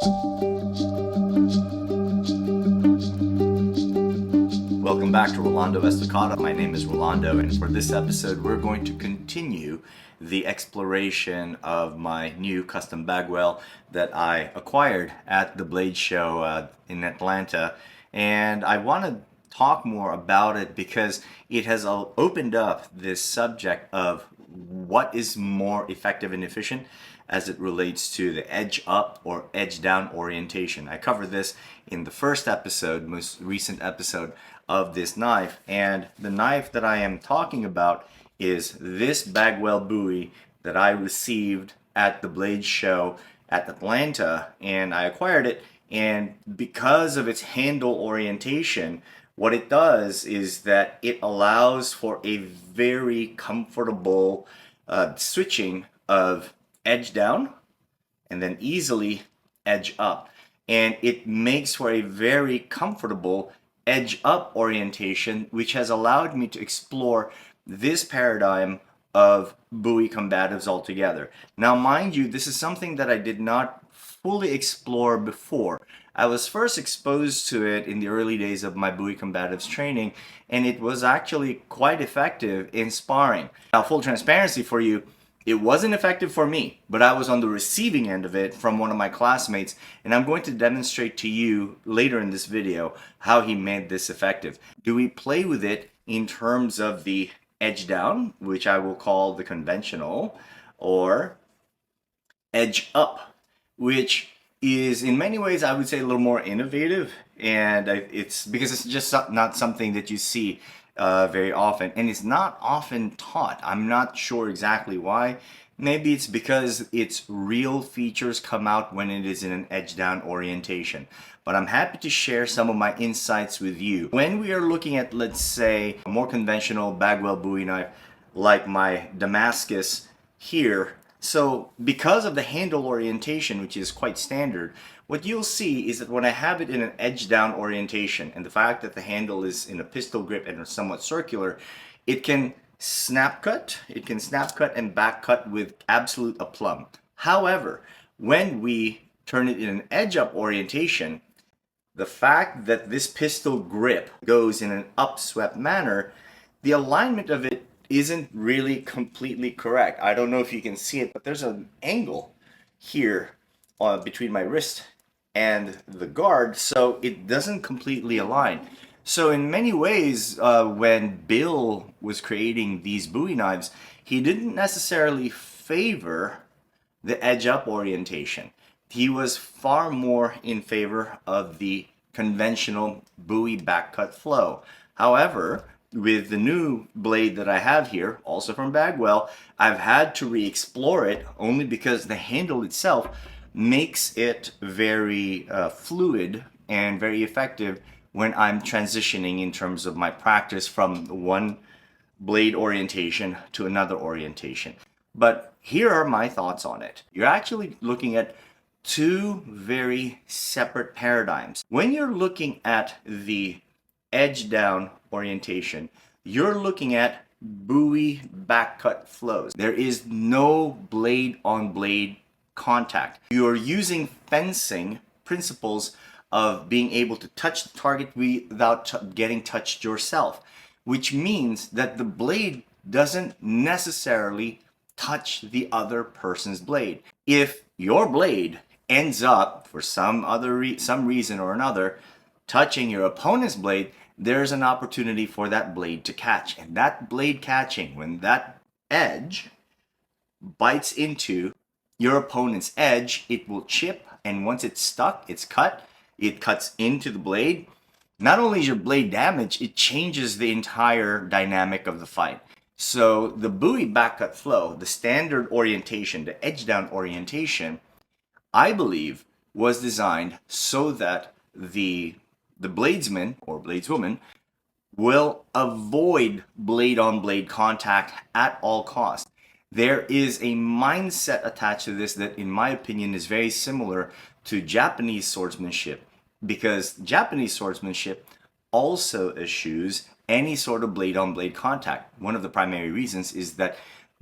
Welcome back to Rolando Estacado. My name is Rolando, and for this episode we're going to continue the exploration of my new custom Bagwell that I acquired at the Blade Show in Atlanta. And I want to talk more about it because it has opened up this subject of what is more effective and efficient as it relates to the edge up or edge down orientation. I covered this in the first episode, most recent episode of this knife, and the knife that I am talking about is this Bagwell Bowie that I received at the Blade Show at Atlanta, and I acquired it. And because of its handle orientation, what it does is that it allows for a very comfortable switching of edge down and then easily edge up, and it makes for a very comfortable edge up orientation, which has allowed me to explore this paradigm of Bowie combatives altogether. Now, mind you, this is something that I did not fully explore before. I was first exposed to it in the early days of my Bowie combatives training, and it was actually quite effective in sparring. Now, full transparency for you, it wasn't effective for me, but I was on the receiving end of it from one of my classmates, and I'm going to demonstrate to you later in this video how he made this effective. Do we play with it in terms of the edge down, which I will call the conventional, or edge up, which is in many ways, I would say, a little more innovative, and it's because it's just not something that you see very often, and it's not often taught. I'm not sure exactly why. Maybe it's because its real features come out when it is in an edge down orientation. But I'm happy to share some of my insights with you. When we are looking at, let's say, a more conventional Bagwell Bowie knife like my Damascus here, so because of the handle orientation, which is quite standard, what you'll see is that when I have it in an edge down orientation, and the fact that the handle is in a pistol grip and somewhat circular, it can snap cut and back cut with absolute aplomb. However, when we turn it in an edge up orientation, the fact that this pistol grip goes in an upswept manner, the alignment of it isn't really completely correct. I don't know if you can see it, but there's an angle here between my wrist and the guard, so it doesn't completely align. So in many ways, when Bill was creating these Bowie knives, he didn't necessarily favor the edge up orientation. He was far more in favor of the conventional Bowie backcut flow. However, with the new blade that I have here, also from Bagwell, I've had to re-explore it only because the handle itself makes it very fluid and very effective when I'm transitioning in terms of my practice from one blade orientation to another orientation. But here are my thoughts on it. You're actually looking at two very separate paradigms. When you're looking at the edge down orientation, you're looking at Bowie backcut flows. There is no blade on blade contact. You're using fencing principles of being able to touch the target without getting touched yourself, which means that the blade doesn't necessarily touch the other person's blade. If your blade ends up, for some reason or another, touching your opponent's blade, there's an opportunity for that blade to catch. And that blade catching, when that edge bites into your opponent's edge, it will chip, and once it's stuck, it's cut, it cuts into the blade. Not only is your blade damaged, it changes the entire dynamic of the fight. So the Bowie backcut flow, the standard orientation, the edge down orientation, I believe was designed so that the bladesman or bladeswoman will avoid blade on blade contact at all costs. There is a mindset attached to this that, in my opinion, is very similar to Japanese swordsmanship, because Japanese swordsmanship also eschews any sort of blade on blade contact. One of the primary reasons is that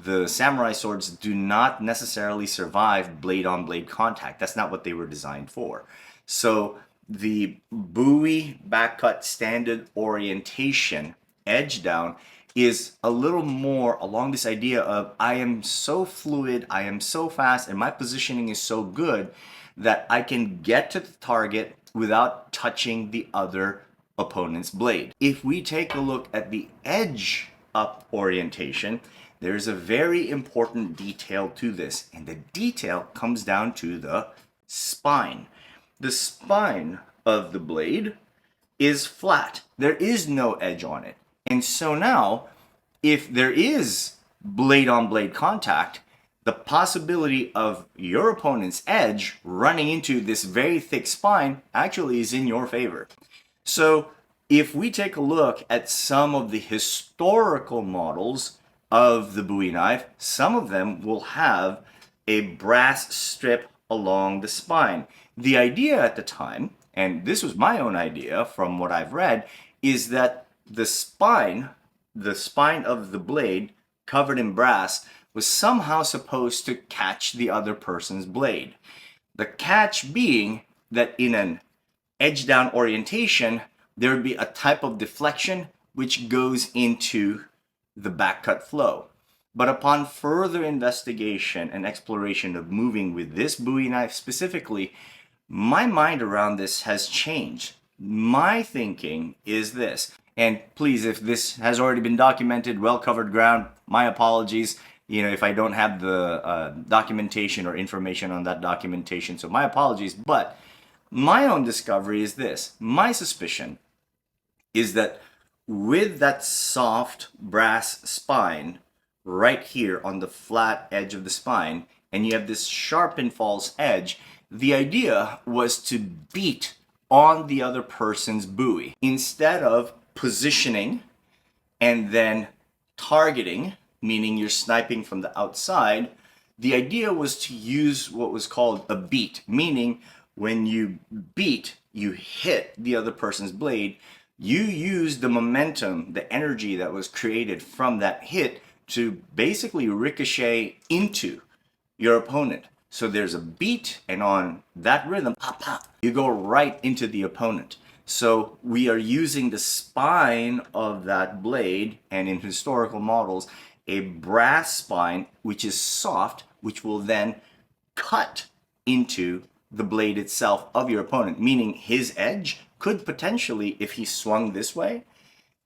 the samurai swords do not necessarily survive blade-on-blade contact. That's not what they were designed for. So the Bowie Backcut standard orientation, edge down, is a little more along this idea of I am so fluid, I am so fast, and my positioning is so good that I can get to the target without touching the other opponent's blade. If we take a look at the edge up orientation, there's a very important detail to this, and the detail comes down to the spine. The spine of the blade is flat. There is no edge on it. And so now, if there is blade-on-blade contact, the possibility of your opponent's edge running into this very thick spine actually is in your favor. So if we take a look at some of the historical models of the Bowie knife, some of them will have a brass strip along the spine. The idea at the time, and this was my own idea from what I've read, is that the spine of the blade covered in brass was somehow supposed to catch the other person's blade. The catch being that in an edge down orientation, there would be a type of deflection which goes into the backcut flow. But upon further investigation and exploration of moving with this Bowie knife specifically, my mind around this has changed. My thinking is this, and please, if this has already been documented, well covered ground, my apologies. If I don't have the documentation or information on that documentation, so my apologies. But my own discovery is this. My suspicion is that with that soft brass spine right here on the flat edge of the spine, and you have this sharp and false edge, the idea was to beat on the other person's Bowie instead of positioning and then targeting, meaning you're sniping from the outside. The idea was to use what was called a beat, meaning when you beat, you hit the other person's blade, you use the momentum, the energy that was created from that hit to basically ricochet into your opponent. So there's a beat, and on that rhythm, pop, pop, you go right into the opponent. So we are using the spine of that blade, and in historical models, a brass spine, which is soft, which will then cut into the blade itself of your opponent, meaning his edge could potentially, if he swung this way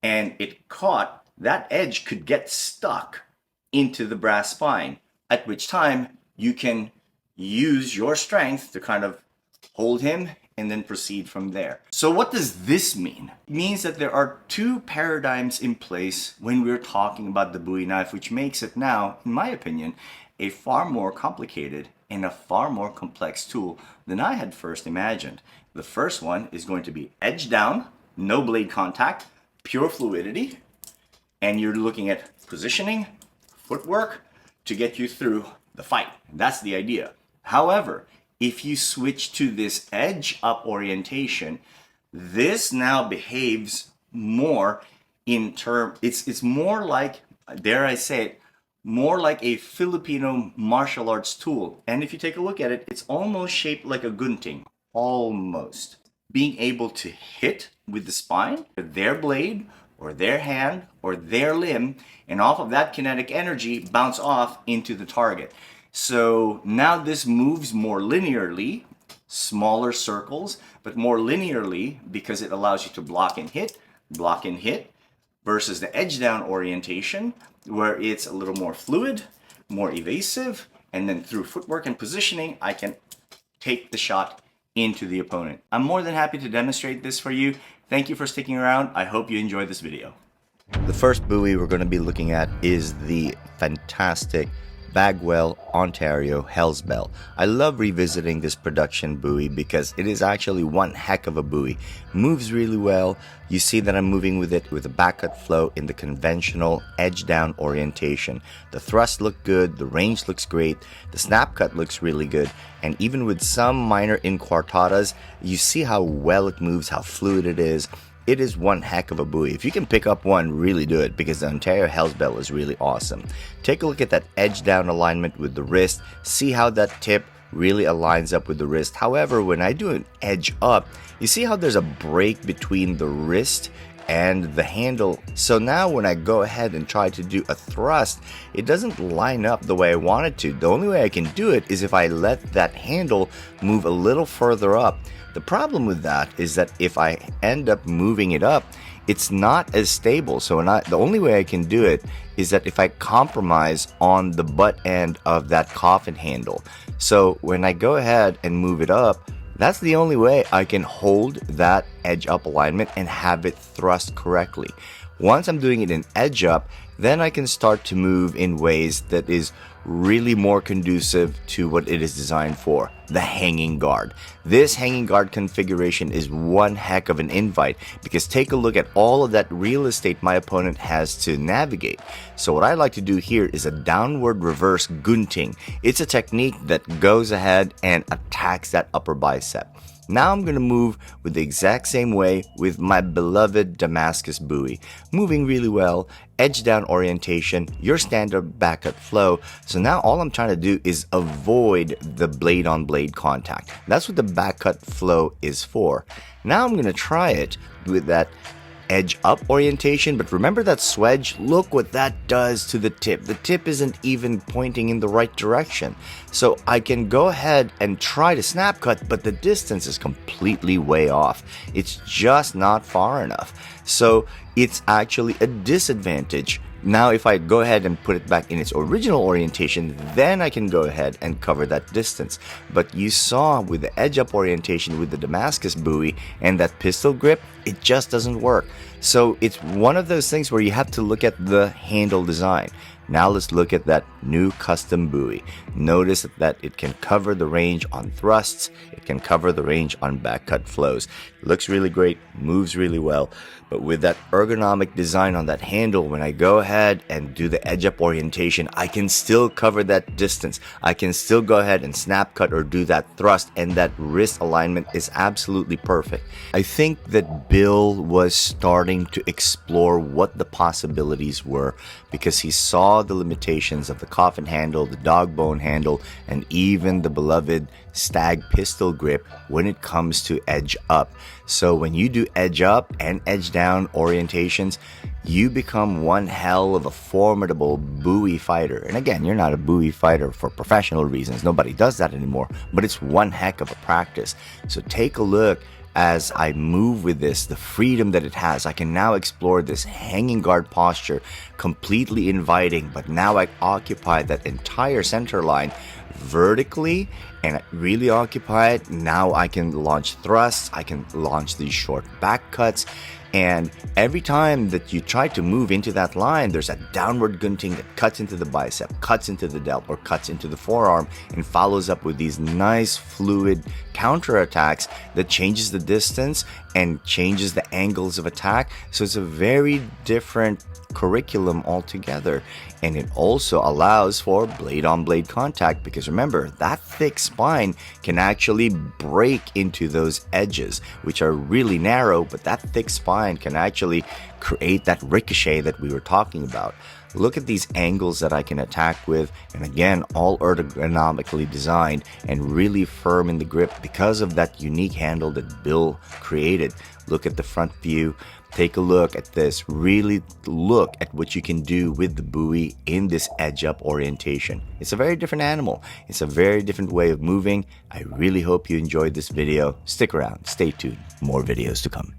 and it caught, that edge could get stuck into the brass spine, at which time you can use your strength to kind of hold him and then proceed from there. So what does this mean? It means that there are two paradigms in place when we're talking about the Bowie knife, which makes it now, in my opinion, a far more complicated and a far more complex tool than I had first imagined. The first one is going to be edge down, no blade contact, pure fluidity, and you're looking at positioning, footwork to get you through the fight. That's the idea. However, if you switch to this edge up orientation, this now behaves more in term, it's more like, dare I say it, more like a Filipino martial arts tool. And if you take a look at it, it's almost shaped like a gunting. Almost. Being able to hit with the spine, their blade, or their hand, or their limb, and off of that kinetic energy, bounce off into the target. So now this moves more linearly, smaller circles, but more linearly because it allows you to block and hit, versus the edge down orientation where it's a little more fluid, more evasive, and then through footwork and positioning, I can take the shot into the opponent. I'm more than happy to demonstrate this for you. Thank you for sticking around. I hope you enjoyed this video. The first Bowie we're going to be looking at is the fantastic Bagwell, Ontario Hell's Bell. I love revisiting this production Bowie because it is actually one heck of a Bowie. Moves really well. You see that I'm moving with it with a backcut flow in the conventional edge down orientation. The thrust look good, the range looks great, the snap cut looks really good, and even with some minor inquartadas, you see how well it moves, how fluid it is. it is one heck of a buoy. If you can pick up one, really do it, because the Ontario Hell's Bell is really awesome. Take a look at that edge down alignment with the wrist. See how that tip really aligns up with the wrist. However, when I do an edge up, you see how there's a break between the wrist and the handle. So now when I go ahead and try to do a thrust, it doesn't line up the way I want it to. The only way I can do it is if I let that handle move a little further up. The problem with that is that if I end up moving it up, it's not as stable. So the only way I can do it is that if I compromise on the butt end of that coffin handle. So when I go ahead and move it up, that's the only way I can hold that edge up alignment and have it thrust correctly. Once I'm doing it in edge up, then I can start to move in ways that is really more conducive to what it is designed for, the hanging guard. This hanging guard configuration is one heck of an invite, because take a look at all of that real estate my opponent has to navigate. So what I like to do here is a downward reverse gunting. It's a technique that goes ahead and attacks that upper bicep. Now I'm going to move with the exact same way with my beloved Damascus Bowie. Moving really well, edge down orientation, your standard backcut flow. So now all I'm trying to do is avoid the blade on blade contact. That's what the backcut flow is for. Now I'm going to try it with that edge up orientation, but remember that swedge? Look what that does to the tip. The tip isn't even pointing in the right direction. So I can go ahead and try to snap cut, but the distance is completely way off. It's just not far enough. So it's actually a disadvantage. Now if I go ahead and put it back in its original orientation, then I can go ahead and cover that distance. But you saw with the edge up orientation with the Damascus Bowie and that pistol grip, it just doesn't work. So it's one of those things where you have to look at the handle design. Now let's look at that new custom buoy. Notice that it can cover the range on thrusts. It can cover the range on backcut flows. It looks really great, moves really well. But with that ergonomic design on that handle, when I go ahead and do the edge up orientation, I can still cover that distance. I can still go ahead and snap cut or do that thrust, and that wrist alignment is absolutely perfect. I think that Bill was starting to explore what the possibilities were, because he saw the limitations of the coffin handle, the dog bone handle, and even the beloved stag pistol grip when it comes to edge up. So when you do edge up and edge down orientations, you become one hell of a formidable buoy fighter. And again, you're not a buoy fighter for professional reasons. Nobody does that anymore, but it's one heck of a practice. So take a look as I move with this, the freedom that it has. I can now explore this hanging guard posture, completely inviting, but now I occupy that entire center line vertically, and I really occupy it. Now I can launch thrusts, I can launch these short back cuts, and every time that you try to move into that line, there's a downward gunting that cuts into the bicep, cuts into the delt, or cuts into the forearm, and follows up with these nice fluid counterattacks that changes the distance and changes the angles of attack. So it's a very different curriculum altogether, and it also allows for blade on blade contact, because remember, that thick spine can actually break into those edges, which are really narrow, but that thick spine can actually create that ricochet that we were talking about. Look at these angles that I can attack with, and again, all ergonomically designed and really firm in the grip because of that unique handle that Bill created. Look at the front view. Take a look at this. Really look at what you can do with the buoy in this edge up orientation. It's a very different animal. It's a very different way of moving. I really hope you enjoyed this video. Stick around, stay tuned, more videos to come.